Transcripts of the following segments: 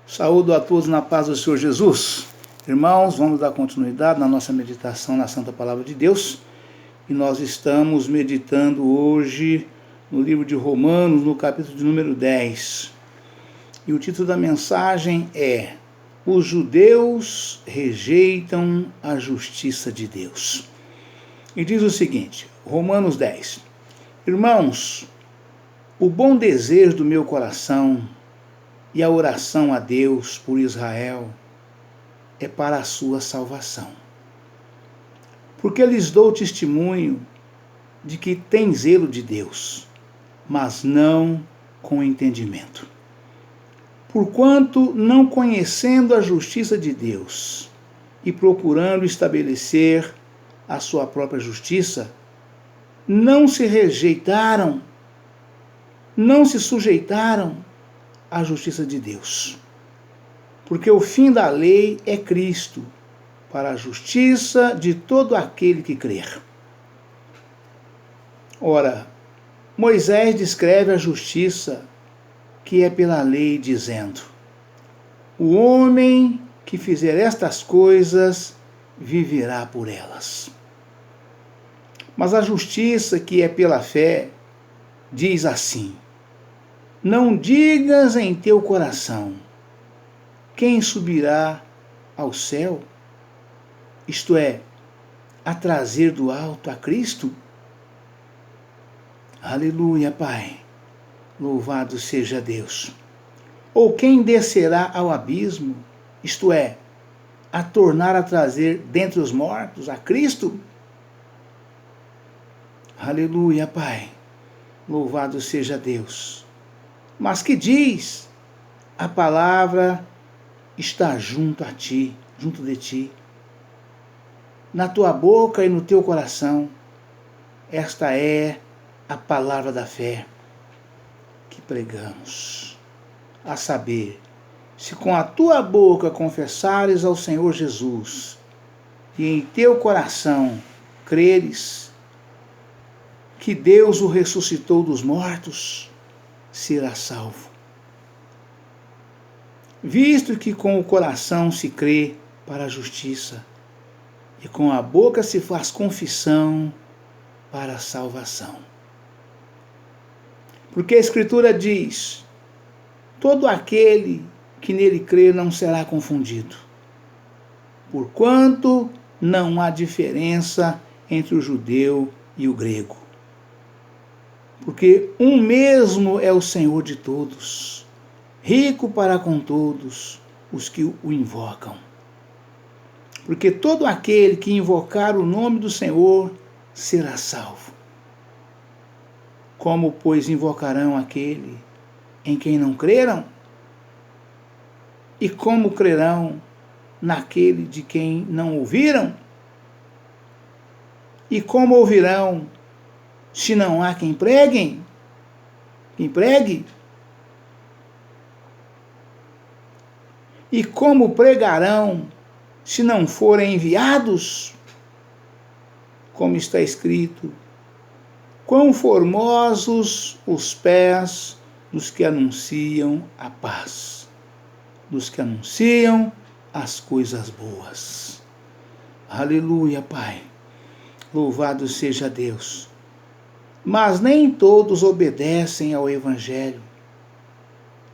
Saúdo a todos na paz do Senhor Jesus. Irmãos, vamos dar continuidade na nossa meditação na Santa Palavra de Deus. E nós estamos meditando hoje no livro de Romanos, no capítulo de número 10. E o título da mensagem é: Os judeus rejeitam a justiça de Deus. E diz o seguinte, Romanos 10. Irmãos, o bom desejo do meu coração e a oração a Deus por Israel é para a sua salvação. Porque lhes dou testemunho de que tem zelo de Deus, mas não com entendimento. Porquanto, não conhecendo a justiça de Deus e procurando estabelecer a sua própria justiça, não se sujeitaram à justiça de Deus. Porque o fim da lei é Cristo, para a justiça de todo aquele que crer. Ora, Moisés descreve a justiça que é pela lei, dizendo: o homem que fizer estas coisas viverá por elas. Mas a justiça que é pela fé diz assim: não digas em teu coração, quem subirá ao céu? Isto é, a trazer do alto a Cristo? Aleluia, Pai. Louvado seja Deus. Ou quem descerá ao abismo? Isto é, a tornar a trazer dentre os mortos a Cristo? Aleluia, Pai. Louvado seja Deus. Mas que diz? A palavra está junto a ti, junto de ti, na tua boca e no teu coração. Esta é a palavra da fé que pregamos. A saber, se com a tua boca confessares ao Senhor Jesus e em teu coração creres que Deus o ressuscitou dos mortos, será salvo. Visto que com o coração se crê para a justiça e com a boca se faz confissão para a salvação. Porque a Escritura diz: todo aquele que nele crê não será confundido, porquanto não há diferença entre o judeu e o grego. Porque um mesmo é o Senhor de todos, rico para com todos os que o invocam. Porque todo aquele que invocar o nome do Senhor será salvo. Como, pois, invocarão aquele em quem não creram? E como crerão naquele de quem não ouviram? E como ouvirão se não há quem pregue? E como pregarão se não forem enviados? Como está escrito: quão formosos os pés dos que anunciam a paz, dos que anunciam as coisas boas. Aleluia, Pai. Louvado seja Deus. Mas nem todos obedecem ao Evangelho,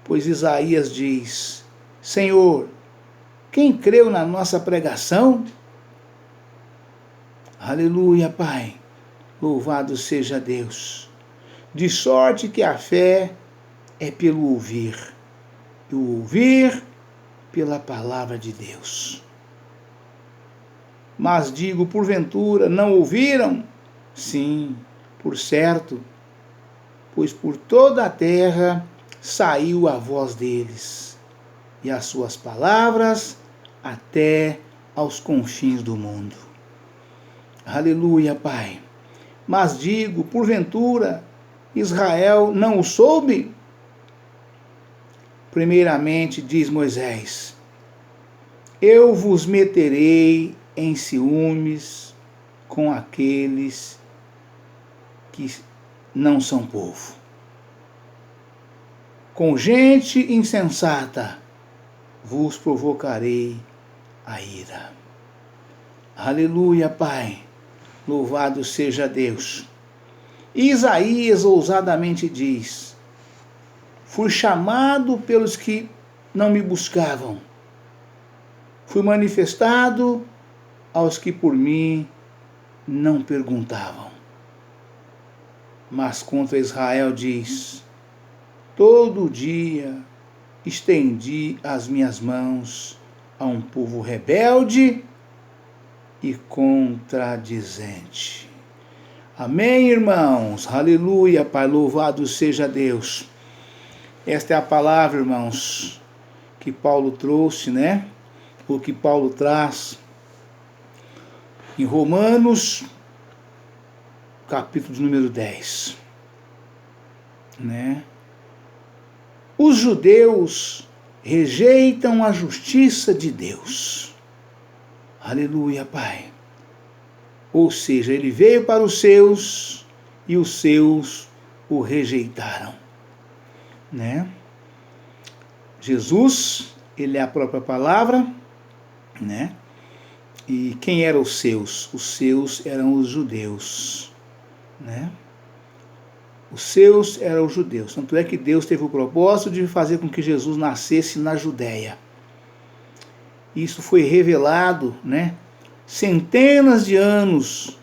pois Isaías diz: Senhor, quem creu na nossa pregação? Aleluia, Pai. Louvado seja Deus. De sorte que a fé é pelo ouvir, e o ouvir pela palavra de Deus. Mas digo, porventura, não ouviram? Sim, por certo, pois por toda a terra saiu a voz deles, e as suas palavras até aos confins do mundo. Aleluia, Pai. Mas digo, porventura, Israel não o soube? Primeiramente, diz Moisés: eu vos meterei em ciúmes com aqueles que não são povo, com gente insensata vos provocarei a ira. Aleluia, Pai. Louvado seja Deus. Isaías ousadamente diz: fui chamado pelos que não me buscavam. Fui manifestado aos que por mim não perguntavam. Mas contra Israel diz: todo dia estendi as minhas mãos a um povo rebelde e contradizente. Amém, irmãos? Aleluia, Pai, louvado seja Deus. Esta é a palavra, irmãos, que Paulo trouxe, né? O que Paulo traz em Romanos, capítulo de número 10. Né? Os judeus rejeitam a justiça de Deus. Aleluia, Pai. Ou seja, ele veio para os seus e os seus o rejeitaram. Né? Jesus, ele é a própria palavra, né? E quem eram os seus? Os seus eram os judeus, né? Os seus eram os judeus. Tanto é que Deus teve o propósito de fazer com que Jesus nascesse na Judéia. Isso foi revelado, né? Centenas de anos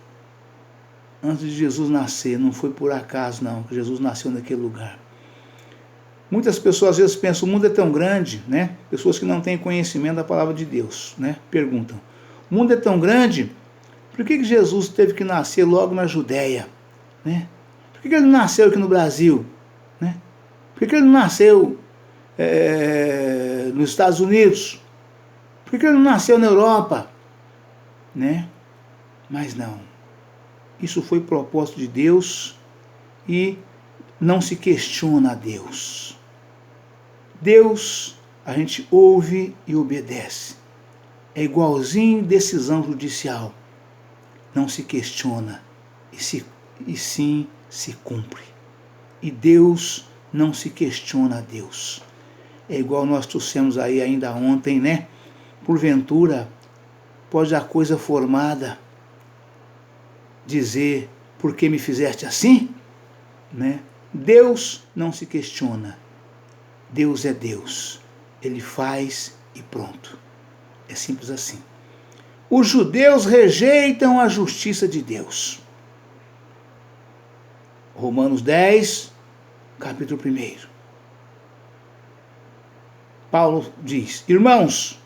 antes de Jesus nascer. Não foi por acaso, não, que Jesus nasceu naquele lugar. Muitas pessoas às vezes pensam, o mundo é tão grande, né? Pessoas que não têm conhecimento da palavra de Deus, né? Perguntam, o mundo é tão grande, por que Jesus teve que nascer logo na Judéia, né? Por que ele não nasceu aqui no Brasil, né? Por que ele não nasceu nos Estados Unidos? Por que ele não nasceu na Europa, né? Mas não. Isso foi propósito de Deus e não se questiona a Deus. Deus, a gente ouve e obedece. É igualzinho decisão judicial. Não se questiona e sim se cumpre. E Deus não se questiona a Deus. É igual nós trouxemos aí ainda ontem, né? Porventura, pode a coisa formada dizer, por que me fizeste assim? Né? Deus não se questiona. Deus é Deus. Ele faz e pronto. É simples assim. Os judeus rejeitam a justiça de Deus. Romanos 10, capítulo 1. Paulo diz, irmãos,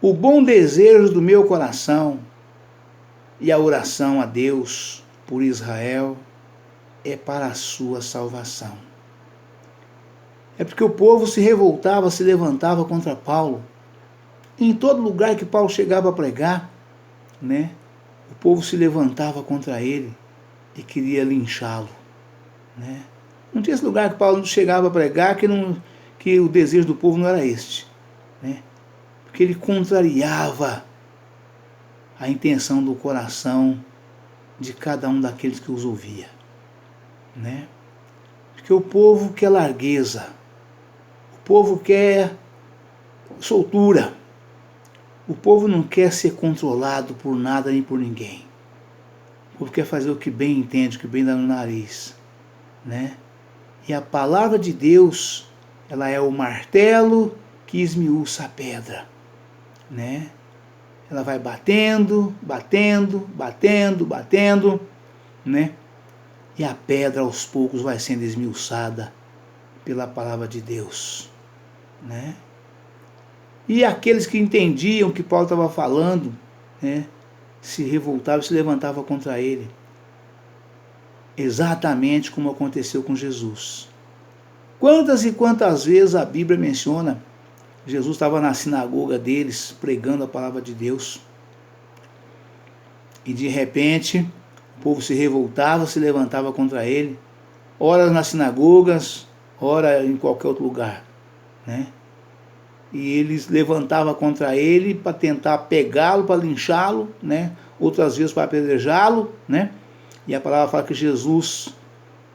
o bom desejo do meu coração e a oração a Deus por Israel é para a sua salvação. É porque o povo se revoltava, se levantava contra Paulo. Em todo lugar que Paulo chegava a pregar, né, o povo se levantava contra ele e queria linchá-lo. Né? Não tinha esse lugar que Paulo chegava a pregar que o desejo do povo não era este. Né? Porque ele contrariava a intenção do coração de cada um daqueles que os ouvia. Né? Porque o povo quer largueza, o povo quer soltura, o povo não quer ser controlado por nada nem por ninguém. O povo quer fazer o que bem entende, o que bem dá no nariz. Né? E a palavra de Deus, ela é o martelo que esmiuça a pedra. Né? Ela vai batendo, batendo, batendo, batendo, né? E a pedra aos poucos vai sendo esmiuçada pela palavra de Deus, né? E aqueles que entendiam o que Paulo estava falando, né, se revoltavam, se levantavam contra ele. Exatamente como aconteceu com Jesus. Quantas e quantas vezes a Bíblia menciona Jesus estava na sinagoga deles, pregando a palavra de Deus. E de repente, o povo se revoltava, se levantava contra ele. Ora nas sinagogas, ora em qualquer outro lugar. Né? E eles levantavam contra ele para tentar pegá-lo, para linchá-lo, né? Outras vezes para apedrejá-lo. Né? E a palavra fala que Jesus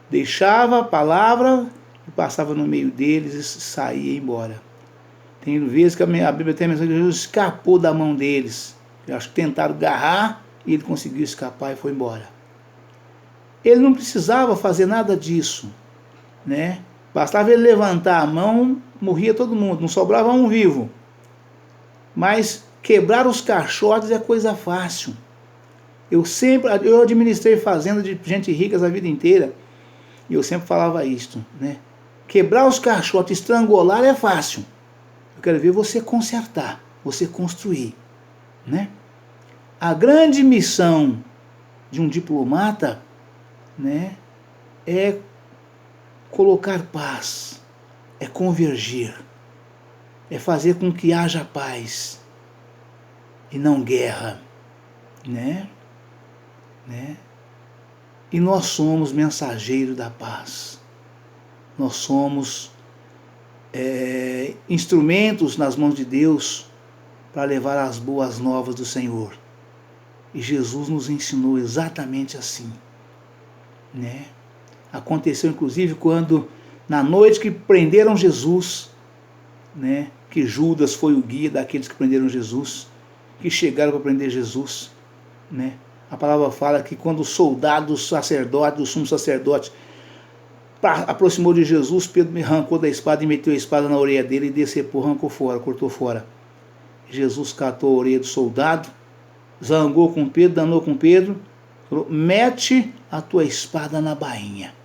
deixava a palavra e passava no meio deles e saía embora. Tem vezes que a Bíblia tem a menção que Jesus escapou da mão deles. Eu acho que tentaram agarrar e ele conseguiu escapar e foi embora. Ele não precisava fazer nada disso, né? Bastava ele levantar a mão, morria todo mundo, não sobrava um vivo. Mas quebrar os caixotes é coisa fácil. Eu administrei fazenda de gente rica a vida inteira e eu sempre falava isto, né? Quebrar os caixotes, estrangular é fácil. Eu quero ver você consertar, você construir, né? A grande missão de um diplomata, né, é colocar paz, é convergir, é fazer com que haja paz e não guerra, né? E nós somos mensageiros da paz. Nós somos instrumentos nas mãos de Deus para levar as boas novas do Senhor. E Jesus nos ensinou exatamente assim, né? Aconteceu inclusive quando, na noite que prenderam Jesus, né, que Judas foi o guia daqueles que prenderam Jesus, que chegaram para prender Jesus, né? A palavra fala que quando o soldado do sacerdote, do sumo sacerdote, aproximou de Jesus, Pedro arrancou da espada e meteu a espada na orelha dele e decepou, arrancou fora, cortou fora. Jesus catou a orelha do soldado, zangou com Pedro, danou com Pedro, falou: mete a tua espada na bainha.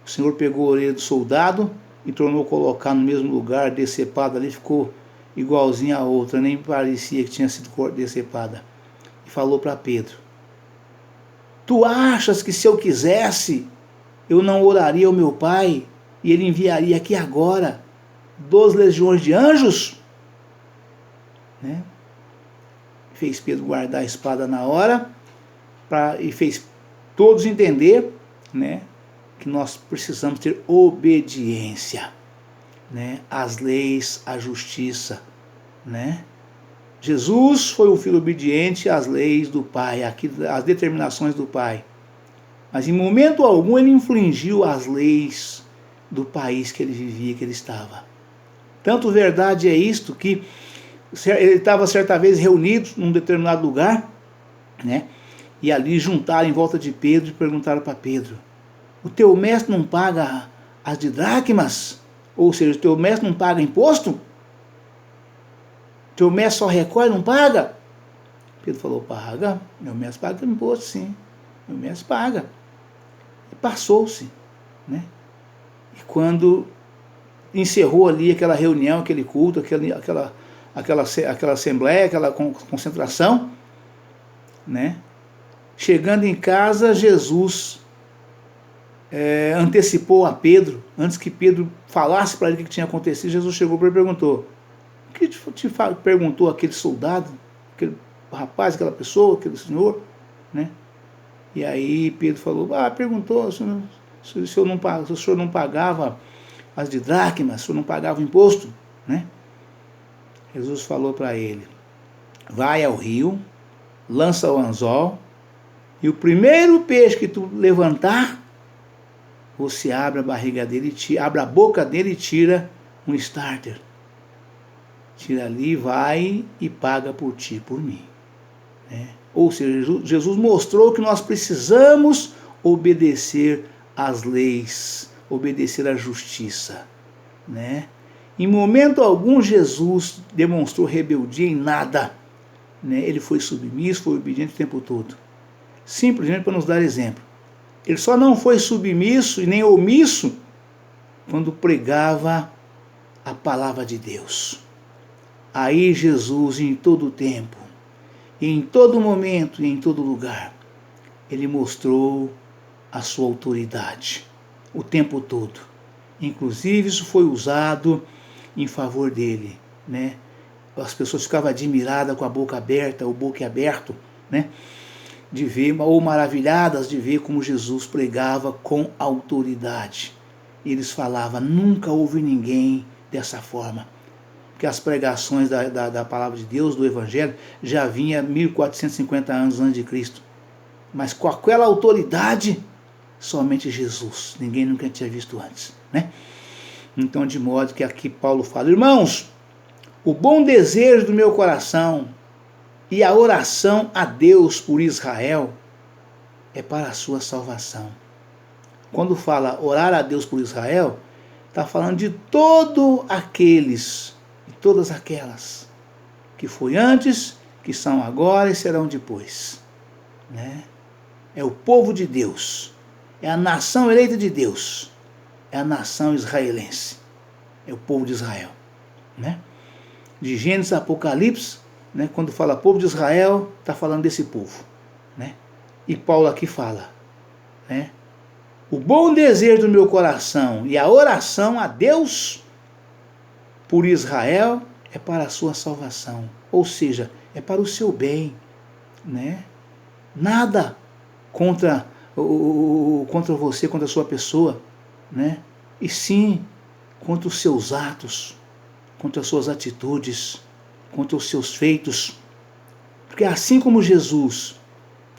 O Senhor pegou a orelha do soldado e tornou a colocar no mesmo lugar, decepada ali, ficou igualzinha a outra, nem parecia que tinha sido decepada. E falou para Pedro: tu achas que se eu quisesse, eu não oraria ao meu Pai e ele enviaria aqui agora 12 legiões de anjos? Né? Fez Pedro guardar a espada na hora e fez todos entender, né, que nós precisamos ter obediência, né, às leis, à justiça, né? Jesus foi um filho obediente às leis do Pai, às determinações do Pai. Mas em momento algum ele infringiu as leis do país que ele vivia, que ele estava. Tanto verdade é isto que ele estava certa vez reunido num determinado lugar, né? E ali juntaram em volta de Pedro e perguntaram para Pedro: o teu mestre não paga as didracmas? Ou seja, o teu mestre não paga imposto? Teu mestre só recolhe, não paga? Pedro falou: paga, meu mestre paga imposto, sim, meu mestre paga. E passou-se, né? E quando encerrou ali aquela reunião, aquele culto, aquela assembleia, aquela concentração, né? Chegando em casa, Jesus antecipou a Pedro, antes que Pedro falasse para ele o que tinha acontecido. Jesus chegou para ele e perguntou: o que te perguntou aquele soldado, aquele rapaz, aquela pessoa, aquele senhor, né? E aí Pedro falou: perguntou se o senhor não pagava as didracmas, se o senhor não pagava o imposto, né? Jesus falou para ele: vai ao rio, lança o anzol, e o primeiro peixe que tu levantar, você abre a barriga dele, abre a boca dele e tira um starter. Tira ali, vai e paga por ti, por mim, né? Ou seja, Jesus mostrou que nós precisamos obedecer às leis, obedecer à justiça, né? Em momento algum Jesus demonstrou rebeldia em nada, né? Ele foi submisso, foi obediente o tempo todo. Simplesmente para nos dar exemplo. Ele só não foi submisso e nem omisso quando pregava a palavra de Deus. Aí Jesus, em todo tempo, em todo momento e em todo lugar, ele mostrou a sua autoridade o tempo todo. Inclusive isso foi usado em favor dele, né? As pessoas ficavam admiradas com a boca aberta, o boca aberto, né? De ver, ou maravilhadas de ver como Jesus pregava com autoridade. Eles falavam: nunca houve ninguém dessa forma. Porque as pregações da palavra de Deus, do Evangelho, já vinha 1450 anos antes de Cristo. Mas com aquela autoridade, somente Jesus. Ninguém nunca tinha visto antes, né? Então, de modo que aqui Paulo fala: irmãos, O bom desejo do meu coração e a oração a Deus por Israel é para a sua salvação. Quando fala orar a Deus por Israel, está falando de todos aqueles e todas aquelas que foi antes, que são agora e serão depois. Né? É o povo de Deus, é a nação eleita de Deus, é a nação israelense, é o povo de Israel. Né? De Gênesis a Apocalipse, né, quando fala povo de Israel, está falando desse povo. Né? E Paulo aqui fala, né? O bom desejo do meu coração e a oração a Deus por Israel é para a sua salvação. Ou seja, é para o seu bem. Né? Nada contra você, contra a sua pessoa. Né? E sim contra os seus atos, contra as suas atitudes, contra os seus feitos. Porque assim como Jesus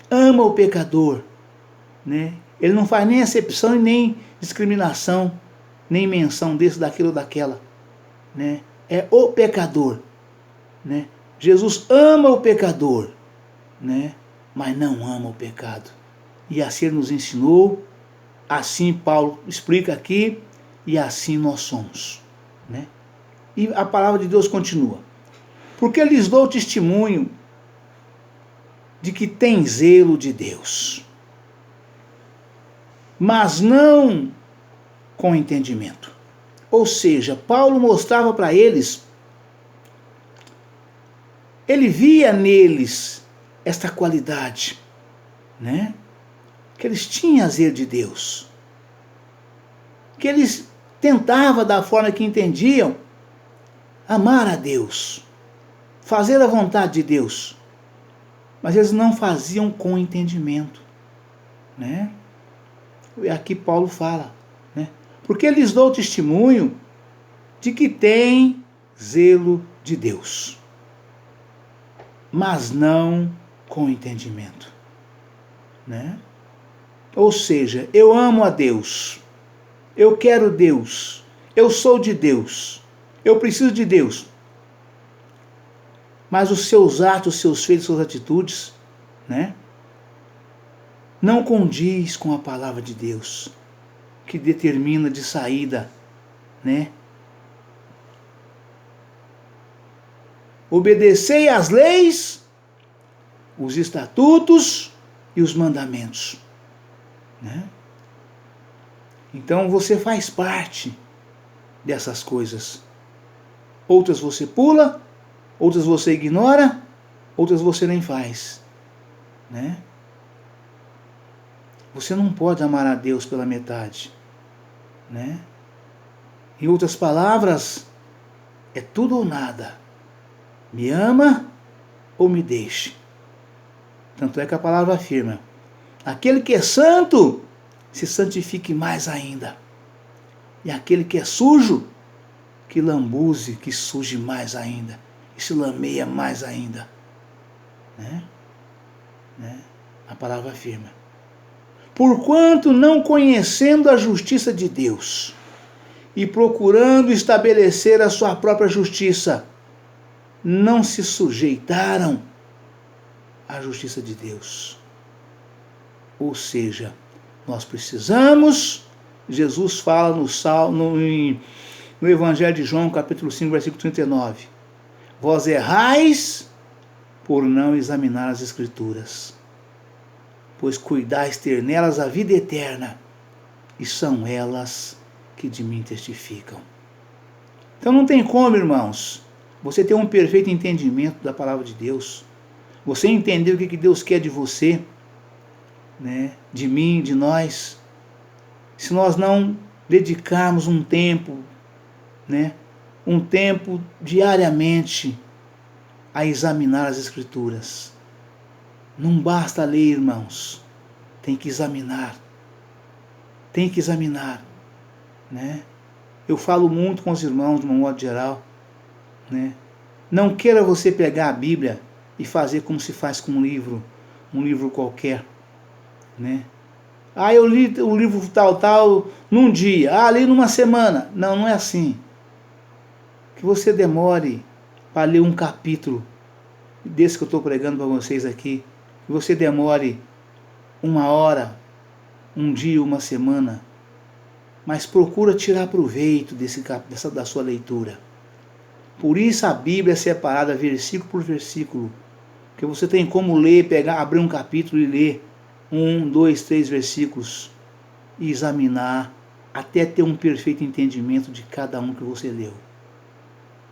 ama o pecador, né? Ele não faz nem acepção e nem discriminação, nem menção desse, daquilo ou daquela. Né? É o pecador. Né? Jesus ama o pecador, né? Mas não ama o pecado. E assim ele nos ensinou, assim Paulo explica aqui, e assim nós somos. Né? E a palavra de Deus continua. Porque lhes dou testemunho de que tem zelo de Deus, mas não com entendimento. Ou seja, Paulo mostrava para eles, ele via neles esta qualidade, né? Que eles tinham zelo de Deus, que eles tentavam, da forma que entendiam, amar a Deus, fazer a vontade de Deus, mas eles não faziam com entendimento, né? E aqui Paulo fala, né? Porque lhes dou testemunho de que tem zelo de Deus, mas não com entendimento, né? Ou seja, eu amo a Deus, eu quero Deus, eu sou de Deus, eu preciso de Deus, mas os seus atos, os seus feitos, suas atitudes, né? Não condiz com a palavra de Deus, que determina de saída, né? Obedecei às leis, os estatutos e os mandamentos. Né? Então você faz parte dessas coisas. Outras você pula, outras você ignora, outras você nem faz. Né? Você não pode amar a Deus pela metade. Né? Em outras palavras, é tudo ou nada. Me ama ou me deixe. Tanto é que a palavra afirma, aquele que é santo, se santifique mais ainda. E aquele que é sujo, que lambuze, que suje mais ainda. E se lameia mais ainda. Né? A palavra afirma. Porquanto não conhecendo a justiça de Deus, e procurando estabelecer a sua própria justiça, não se sujeitaram à justiça de Deus. Ou seja, nós precisamos, Jesus fala no Evangelho de João, capítulo 5, versículo 39, vós errais por não examinar as Escrituras, pois cuidais ter nelas a vida eterna, e são elas que de mim testificam. Então não tem como, irmãos, você ter um perfeito entendimento da palavra de Deus, você entender o que Deus quer de você, né, de mim, de nós, se nós não dedicarmos um tempo, né, um tempo diariamente a examinar as Escrituras. Não basta ler, irmãos, tem que examinar. Tem que examinar, né? Eu falo muito com os irmãos de um modo geral, né? Não queira você pegar a Bíblia e fazer como se faz com um livro qualquer, né? Ah, eu li o livro tal num dia, li numa semana. Não, não é assim. Que você demore para ler um capítulo desse que eu estou pregando para vocês aqui. Que você demore 1 hora, um dia, uma semana, mas procura tirar proveito da sua leitura. Por isso a Bíblia é separada versículo por versículo, porque você tem como ler, abrir um capítulo e ler 1, 2, 3 versículos e examinar até ter um perfeito entendimento de cada um que você leu.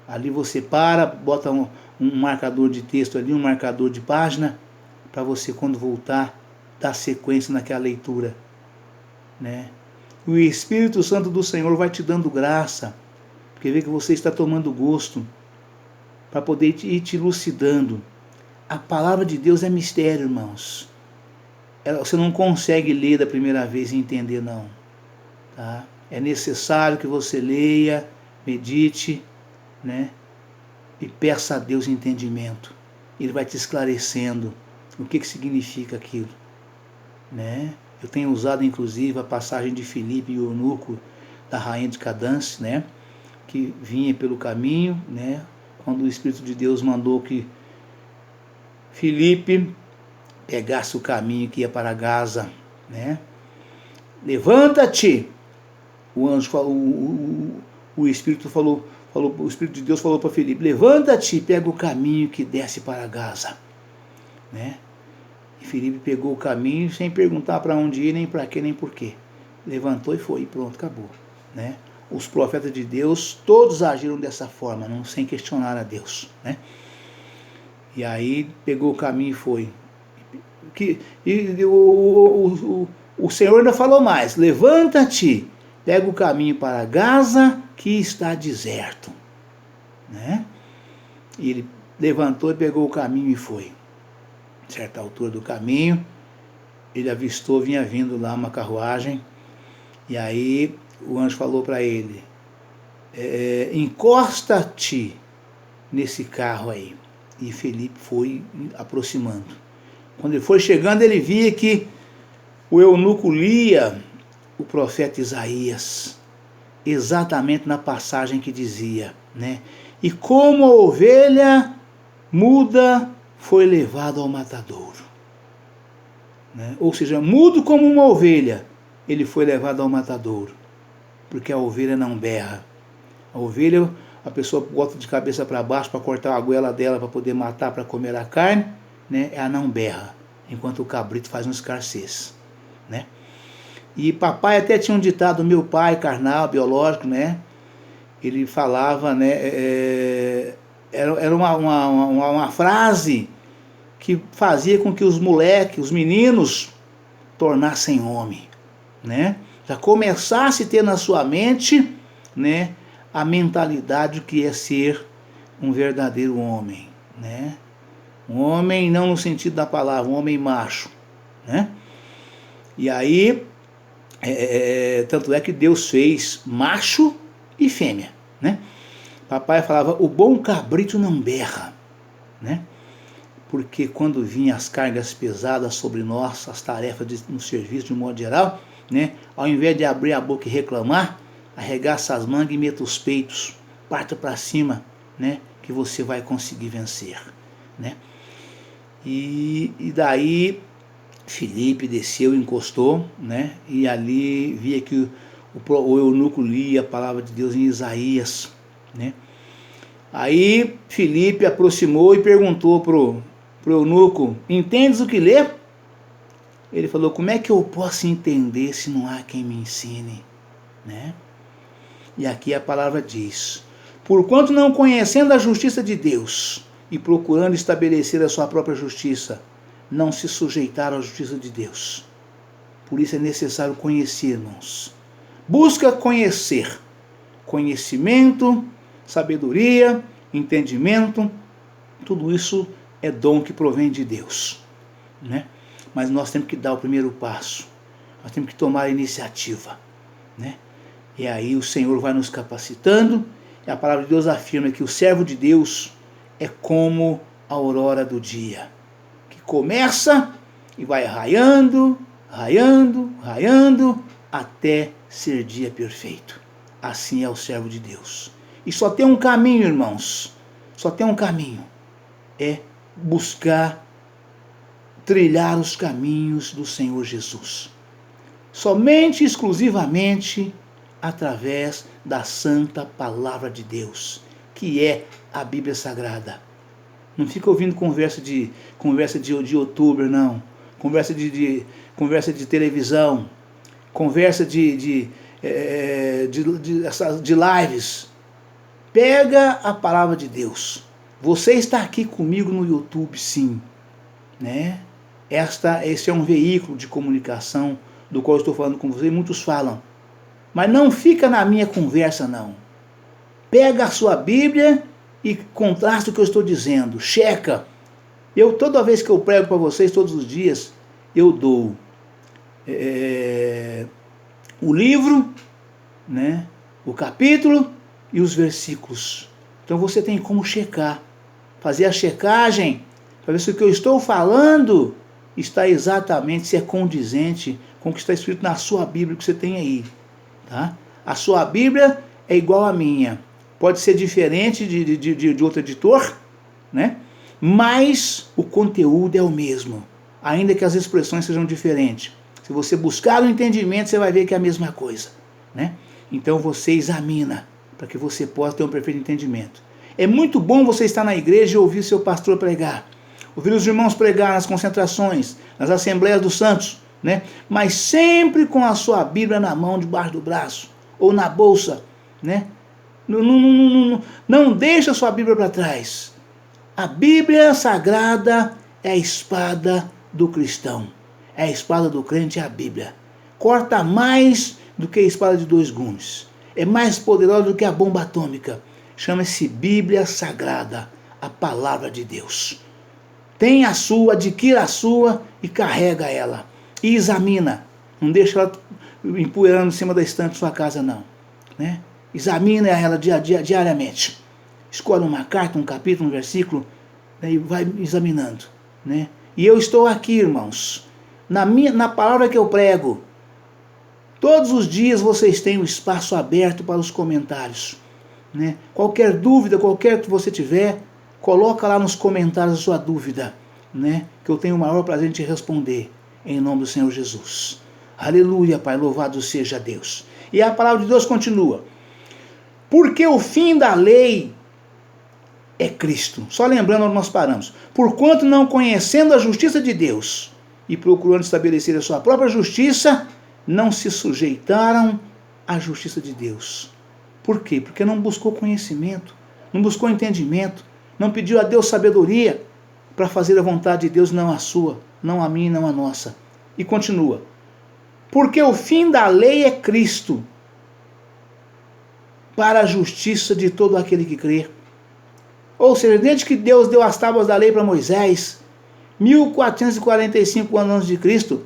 Ali você para, bota um marcador de texto ali, um marcador de página, para você, quando voltar, dar sequência naquela leitura, né? O Espírito Santo do Senhor vai te dando graça, porque vê que você está tomando gosto, para poder ir te elucidando. A palavra de Deus é mistério, irmãos. Você não consegue ler da primeira vez e entender, não. Tá? É necessário que você leia, medite, né? E peça a Deus entendimento. Ele vai te esclarecendo o que significa aquilo, né? Eu tenho usado inclusive a passagem de Filipe e o eunuco da rainha de Cadance, né? Que vinha pelo caminho, né? Quando o Espírito de Deus mandou que Filipe pegasse o caminho que ia para Gaza, né? Levanta-te! O anjo falou, o Espírito falou, o Espírito de Deus falou para Filipe: levanta-te e pega o caminho que desce para Gaza, né? E Filipe pegou o caminho sem perguntar para onde ir, nem para quê, nem por quê. Levantou e foi, e pronto, acabou, né? Os profetas de Deus todos agiram dessa forma, não sem questionar a Deus, né? E aí pegou o caminho e foi. O Senhor ainda falou mais: levanta-te, pega o caminho para Gaza, que está deserto, né? E ele levantou e pegou o caminho e foi. A certa altura do caminho, ele avistou, vinha vindo lá uma carruagem, e aí o anjo falou para ele: encosta-te nesse carro aí. E Filipe foi aproximando. Quando ele foi chegando, ele via que o eunuco lia o profeta Isaías, exatamente na passagem que dizia, né? E como a ovelha muda foi levado ao matadouro, né? Ou seja, mudo como uma ovelha, ele foi levado ao matadouro, porque a ovelha não berra. A ovelha, a pessoa bota de cabeça para baixo para cortar a goela dela para poder matar, para comer a carne, né? Ela não berra, enquanto o cabrito faz um escarcês, né? E papai até tinha um ditado, meu pai carnal, biológico, né? Ele falava, né? Era uma frase que fazia com que os moleques, os meninos, tornassem homem, né? Já começasse a ter na sua mente, né, a mentalidade que é ser um verdadeiro homem, né? Um homem não no sentido da palavra, um homem macho, né? E aí, tanto é que Deus fez macho e fêmea, né? Papai falava: o bom cabrito não berra, né? Porque quando vinham as cargas pesadas sobre nós, as tarefas no serviço de um modo geral, né? Ao invés de abrir a boca e reclamar, arregaça as mangas e meta os peitos, parta para cima, né? Que você vai conseguir vencer, né? E daí Filipe desceu, encostou, né? E ali via que o eunuco lia a palavra de Deus em Isaías, né? Aí Filipe aproximou e perguntou pro eunuco: entendes o que lê? Ele falou: como é que eu posso entender se não há quem me ensine, né? E aqui a palavra diz: porquanto não conhecendo a justiça de Deus e procurando estabelecer a sua própria justiça, não se sujeitaram à justiça de Deus. Por isso é necessário conhecer, irmãos. Busca conhecer. Conhecimento, sabedoria, entendimento, tudo isso é dom que provém de Deus, né? Mas nós temos que dar o primeiro passo. Nós temos que tomar a iniciativa, né? E aí o Senhor vai nos capacitando. E a palavra de Deus afirma que o servo de Deus é como a aurora do dia, que começa e vai raiando, raiando, raiando, até ser dia perfeito. Assim é o servo de Deus. E só tem um caminho, irmãos. Só tem um caminho. É buscar trilhar os caminhos do Senhor Jesus. Somente e exclusivamente através da santa palavra de Deus, que é a Bíblia Sagrada. Não fica ouvindo conversa de youtuber, não. Conversa de televisão. Conversa de lives. Pega a palavra de Deus. Você está aqui comigo no YouTube, sim. Né? Esse é um veículo de comunicação do qual eu estou falando com você, e muitos falam. Mas não fica na minha conversa, não. Pega a sua Bíblia e contrasta o que eu estou dizendo. Checa. Toda vez que eu prego para vocês, todos os dias, eu dou o livro, né, o capítulo e os versículos. Então você tem como checar. Fazer a checagem para ver se o que eu estou falando está exatamente, se é condizente com o que está escrito na sua Bíblia que você tem aí. Tá? A sua Bíblia é igual à minha. Pode ser diferente de outro editor, né? Mas o conteúdo é o mesmo, ainda que as expressões sejam diferentes. Se você buscar o entendimento, você vai ver que é a mesma coisa. Né? Então você examina, para que você possa ter um perfeito entendimento. É muito bom você estar na igreja e ouvir seu pastor pregar, ouvir os irmãos pregar nas concentrações, nas assembleias dos santos, né? Mas sempre com a sua Bíblia na mão, debaixo do braço, ou na bolsa. Né? Não deixa a sua Bíblia para trás. A Bíblia Sagrada é a espada do cristão. É a espada do crente, é a Bíblia. Corta mais do que a espada de 2 gumes. É mais poderosa do que a bomba atômica. Chama-se Bíblia Sagrada, a palavra de Deus. Tem a sua, adquira a sua e carrega ela. E examina. Não deixa ela empoeirando em cima da estante da sua casa, não. Né? Examina ela diariamente. Escolhe uma carta, um capítulo, um versículo, né, e vai examinando. Né? E eu estou aqui, irmãos, na palavra que eu prego. Todos os dias vocês têm o espaço aberto para os comentários. Né? Qualquer dúvida, qualquer que você tiver, coloca lá nos comentários a sua dúvida, né? Que eu tenho o maior prazer em te responder, em nome do Senhor Jesus. Aleluia, Pai, louvado seja Deus. E a palavra de Deus continua. Porque o fim da lei é Cristo. Só lembrando onde nós paramos. Porquanto não conhecendo a justiça de Deus e procurando estabelecer a sua própria justiça, não se sujeitaram à justiça de Deus. Por quê? Porque não buscou conhecimento, não buscou entendimento, não pediu a Deus sabedoria para fazer a vontade de Deus, não a sua, não a minha, não a nossa. E continua. Porque o fim da lei é Cristo, para a justiça de todo aquele que crê. Ou seja, desde que Deus deu as tábuas da lei para Moisés, 1445 anos antes de Cristo,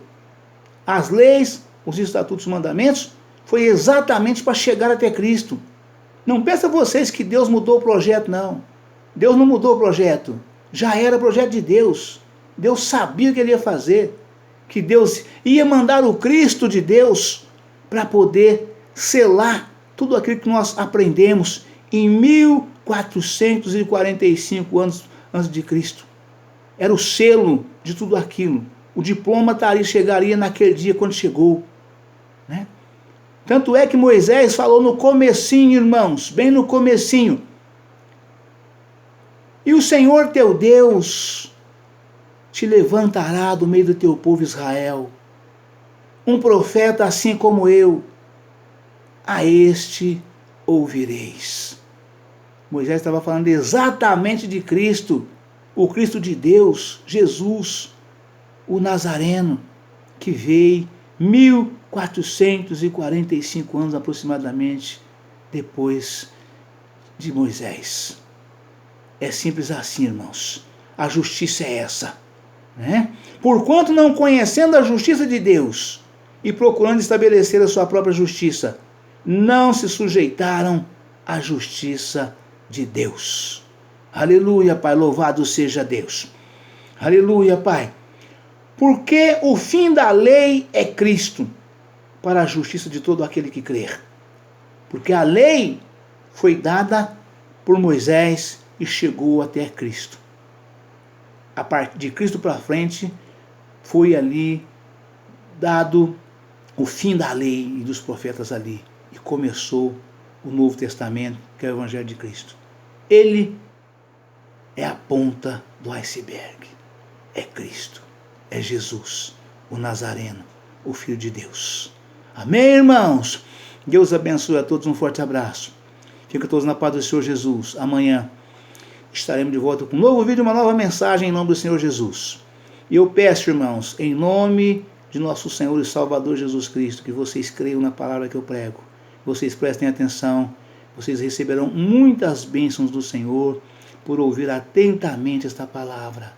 as leis, os estatutos, os mandamentos, foi exatamente para chegar até Cristo. Não pensa vocês que Deus mudou o projeto, não. Deus não mudou o projeto. Já era projeto de Deus. Deus sabia o que ele ia fazer. Que Deus ia mandar o Cristo de Deus para poder selar tudo aquilo que nós aprendemos em 1445 anos antes de Cristo. Era o selo de tudo aquilo. O diploma chegaria naquele dia quando chegou. Né? Tanto é que Moisés falou no comecinho, irmãos, bem no comecinho. E o Senhor teu Deus te levantará do meio do teu povo Israel, um profeta assim como eu, a este ouvireis. Moisés estava falando exatamente de Cristo, o Cristo de Deus, Jesus, o Nazareno, que veio 1445 anos aproximadamente depois de Moisés. É simples assim, irmãos. A justiça é essa. Né? Porquanto não conhecendo a justiça de Deus e procurando estabelecer a sua própria justiça, não se sujeitaram à justiça de Deus. Aleluia, Pai, louvado seja Deus. Aleluia, Pai. Porque o fim da lei é Cristo, para a justiça de todo aquele que crer. Porque a lei foi dada por Moisés e chegou até Cristo. A partir de Cristo para frente, foi ali dado o fim da lei e dos profetas ali. E começou o Novo Testamento, que é o Evangelho de Cristo. Ele é a ponta do iceberg. É Cristo. É Jesus, o Nazareno, o Filho de Deus. Amém, irmãos? Deus abençoe a todos. Um forte abraço. Fiquem todos na paz do Senhor Jesus. Amanhã estaremos de volta com um novo vídeo, uma nova mensagem em nome do Senhor Jesus. E eu peço, irmãos, em nome de nosso Senhor e Salvador Jesus Cristo, que vocês creiam na palavra que eu prego. Vocês prestem atenção. Vocês receberão muitas bênçãos do Senhor por ouvir atentamente esta palavra.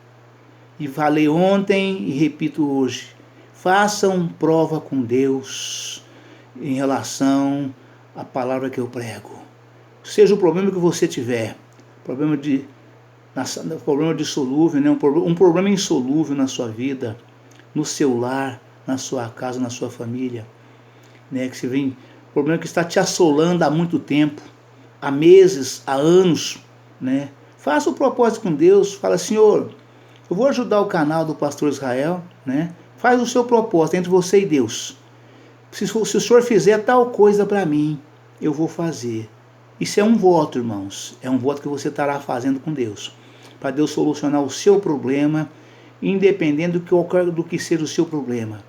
E falei ontem e repito hoje. Façam prova com Deus em relação à palavra que eu prego. Seja o problema que você tiver, problema dissolúvel, né? um problema insolúvel na sua vida, no seu lar, na sua casa, na sua família, né? Que você vem, problema que está te assolando há muito tempo, há meses, há anos, né? Faça o propósito com Deus, fala: Senhor, eu vou ajudar o canal do Pastor Israel, né? Faz o seu propósito entre você e Deus. Se o Senhor fizer tal coisa para mim, eu vou fazer. Isso é um voto, irmãos. É um voto que você estará fazendo com Deus. Para Deus solucionar o seu problema, independente do que seja o seu problema.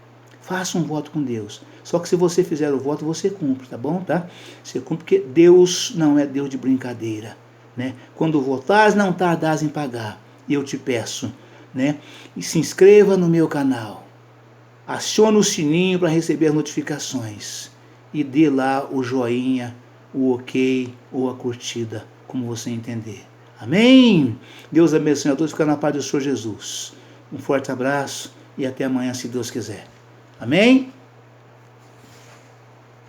Faça um voto com Deus. Só que se você fizer o voto, você cumpre, tá bom? Tá? Você cumpre, porque Deus não é Deus de brincadeira, né? Quando votares, não tardares em pagar. E eu te peço, né? E se inscreva no meu canal. Acione o sininho para receber as notificações. E dê lá o joinha, o ok ou a curtida, como você entender. Amém? Deus abençoe a todos. Fica na paz do Senhor Jesus. Um forte abraço e até amanhã, se Deus quiser. Amém?